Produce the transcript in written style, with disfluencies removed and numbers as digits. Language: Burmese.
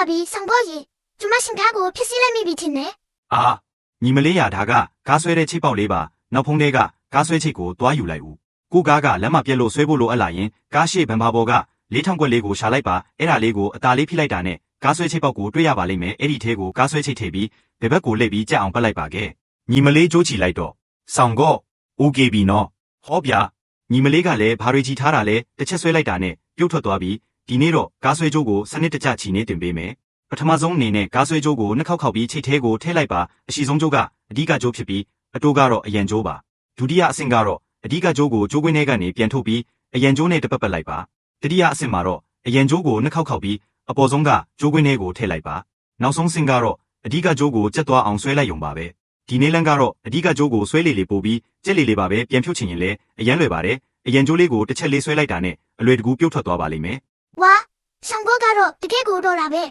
ပြီဆောင်ဖို့ရေကျမရှင်ကားကိုဖြစ်စီလိုက်မိပြီထင်တယ် အာညီမလေးရဒါကကားဆွဲတဲ့ချိတ်ပေါက်လေးပါနောက်ဖုံးထဲကကားဆွဲချိတ်ကိုတွားယူလိုက်ဦးကိုကားကလက်မပြက်လို့ဆွဲဖို့လိုအပ်လာရင်ကားရှိဘန်ဘာဘော်က4000ခွက်လေးကိုရှာလိုက်ပါအဲ့ဒါလေးကိုအသာလေးဖိလိုက်တာနဲ့ကားဆွဲချိတ်ပေါက်ကိုတွေ့ရပါလိမ့်မယ်အဲ့ဒီထဲကိုကားဆွဲချိတ်ထည့်ပြီးဘယ်ဘက်ကိုလှည့်ပြီးကြက်အောင်ပတ်လိုက်ပါခဲ့ညီမလေးကြိုးချီလိုက်တော့ဆောင်ကော့ okay ပြီနော်ဟောဗျာညီမလေးကလည်းဘာတွေချီထားတာလဲတစ်ချက်ဆွဲလိုက်တာနဲ့ပြုတ်ထွက်သွားပြီးဒီနေ့တော့ကားဆွဲကြိုးကိုစနစ်တကျချီနေတင်ပေးမယ်ပထမဆုံးအနေနဲ့ကားဆွဲကြိုးကိုနှစ်ခေါက်ပြီးချိတ်ထဲကိုထည့်လိုက်ပါအရှိဆုံးကြိုးကအဓိကကြိုးဖြစ်ပြီးအတိုးကတော့အရန်ကြိုးပါဒုတိယအဆင့်ကတော့အဓိကကြိုးကိုကြိုးကွင်းထဲကနေပြန်ထုတ်ပြီးအရန်ကြိုးနဲ့တပတ်ပတ်လိုက်ပါတတိယအဆင့်မှာတော့အရန်ကြိုးကိုနှစ်ခေါက်ပြီးအပေါ်ဆုံးကကြိုးကွင်းထဲကိုထည့်လိုက်ပါနောက်ဆုံးဆင့်ကတော့အဓိကကြိုးကိုကျက်သွားအောင်ဆွဲလိုက်ရုံပါပဲဒီနေ့လန်းကတော့အဓိကကြိုးကိုဆွဲလေပို့ပြီးကျက်လေပါပဲပြန်ဖြုတ်ချင်ရင်လည်းအရန်လွယ်ပါတယ်အရန်ကြိုးလေးကိုတစ်ချက်လေးဆွဲလိုက်တာနဲ့အလွယ်တကူပြုတ်ထွက်သွားပါလိမ့်မယ် ဝါဆောင်ဖို့ကတော့တကယ်ကိုတော့တာပဲ